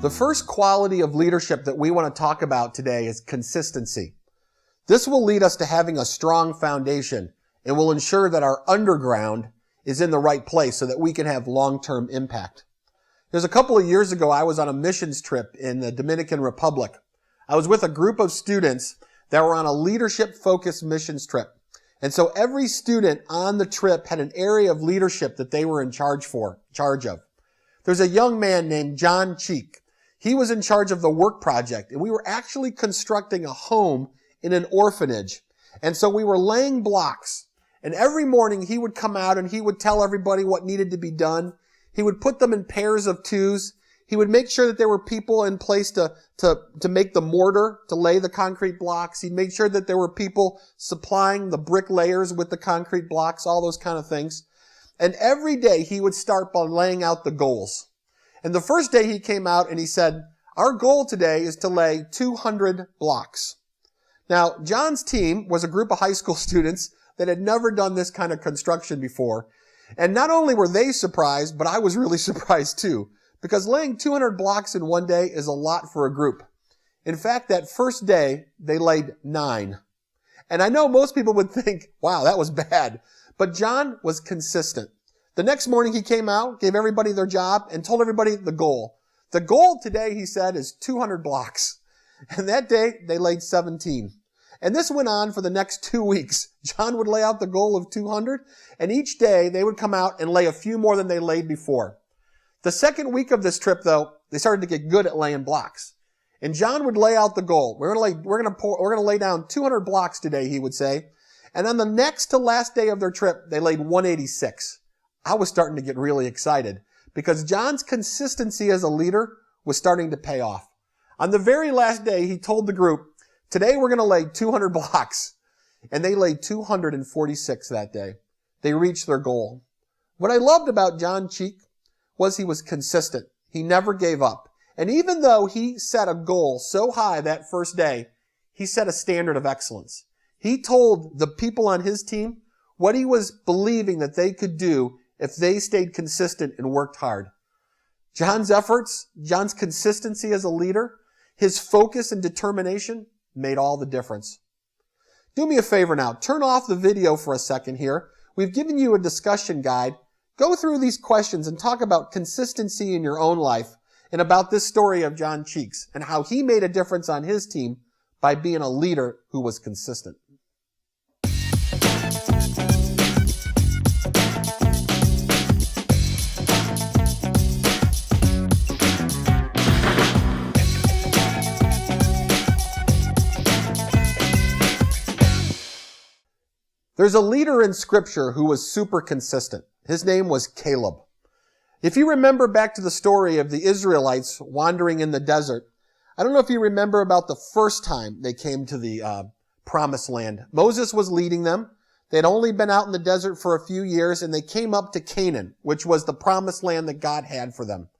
The first quality of leadership that we want to talk about today is consistency. This will lead us to having a strong foundation and will ensure that our underground is in the right place so that we can have long-term impact. There's a couple of years ago, I was on a missions trip in the Dominican Republic. I was with a group of students that were on a leadership-focused missions trip. And so every student on the trip had an area of leadership that they were in charge of. There's a young man named John Cheek. He was in charge of the work project, and we were actually constructing a home in an orphanage. And so we were laying blocks. And every morning he would come out and he would tell everybody what needed to be done. He would put them in pairs of twos. He would make sure that there were people in place to make the mortar, to lay the concrete blocks. He'd make sure that there were people supplying the bricklayers with the concrete blocks, all those kind of things. And every day he would start by laying out the goals. And the first day he came out and he said, our goal today is to lay 200 blocks. Now, John's team was a group of high school students that had never done this kind of construction before. And not only were they surprised, but I was really surprised too, because laying 200 blocks in one day is a lot for a group. In fact, that first day, they laid 9. And I know most people would think, wow, that was bad. But John was consistent. The next morning he came out, gave everybody their job, and told everybody the goal. The goal today, he said, is 200 blocks. And that day, they laid 17. And this went on for the next 2 weeks. John would lay out the goal of 200, and each day they would come out and lay a few more than they laid before. The second week of this trip, though, they started to get good at laying blocks. And John would lay out the goal. We're going to lay down 200 blocks today, he would say. And on the next to last day of their trip, they laid 186. I was starting to get really excited because John's consistency as a leader was starting to pay off. On the very last day, he told the group, today we're going to lay 200 blocks. And they laid 246 that day. They reached their goal. What I loved about John Cheek was he was consistent. He never gave up. And even though he set a goal so high that first day, he set a standard of excellence. He told the people on his team what he was believing that they could do if they stayed consistent and worked hard. John's efforts, John's consistency as a leader, his focus and determination made all the difference. Do me a favor now. Turn off the video for a second here. We've given you a discussion guide. Go through these questions and talk about consistency in your own life and about this story of John Cheeks and how he made a difference on his team by being a leader who was consistent. There's a leader in Scripture who was super consistent. His name was Caleb. If you remember back to the story of the Israelites wandering in the desert, I don't know if you remember about the first time they came to the promised land. Moses was leading them. They'd only been out in the desert for a few years, and they came up to Canaan, which was the promised land that God had for them.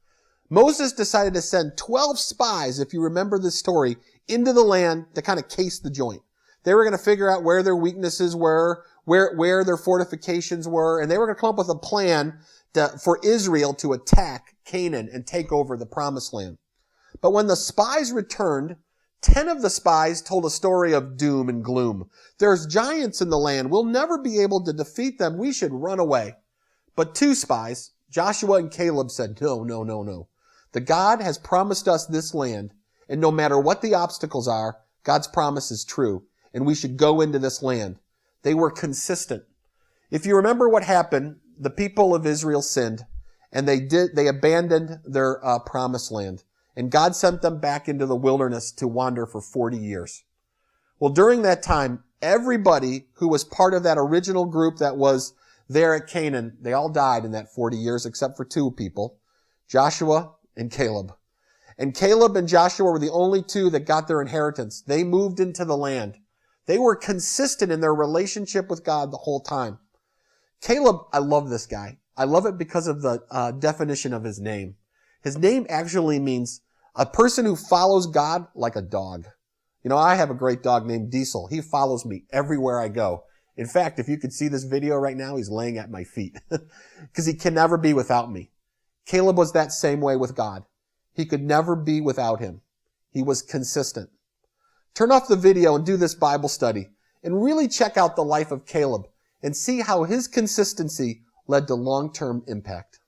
Moses decided to send 12 spies, if you remember this story, into the land to kind of case the joint. They were going to figure out where their weaknesses were, where their fortifications were, and they were going to come up with a plan for Israel to attack Canaan and take over the promised land. But when the spies returned, 10 of the spies told a story of doom and gloom. There's giants in the land. We'll never be able to defeat them. We should run away. But 2 spies, Joshua and Caleb, said, no. The God has promised us this land, and no matter what the obstacles are, God's promise is true, and we should go into this land. They were consistent. If you remember what happened, the people of Israel sinned, and they abandoned their promised land. And God sent them back into the wilderness to wander for 40 years. Well, during that time, everybody who was part of that original group that was there at Canaan, they all died in that 40 years except for 2 people, Joshua and Caleb. And Caleb and Joshua were the only 2 that got their inheritance. They moved into the land. They were consistent in their relationship with God the whole time. Caleb, I love this guy. I love it because of the definition of his name. His name actually means a person who follows God like a dog. You know, I have a great dog named Diesel. He follows me everywhere I go. In fact, if you could see this video right now, he's laying at my feet because he can never be without me. Caleb was that same way with God. he could never be without him. He was consistent. Turn off the video and do this Bible study and really check out the life of Caleb and see how his consistency led to long-term impact.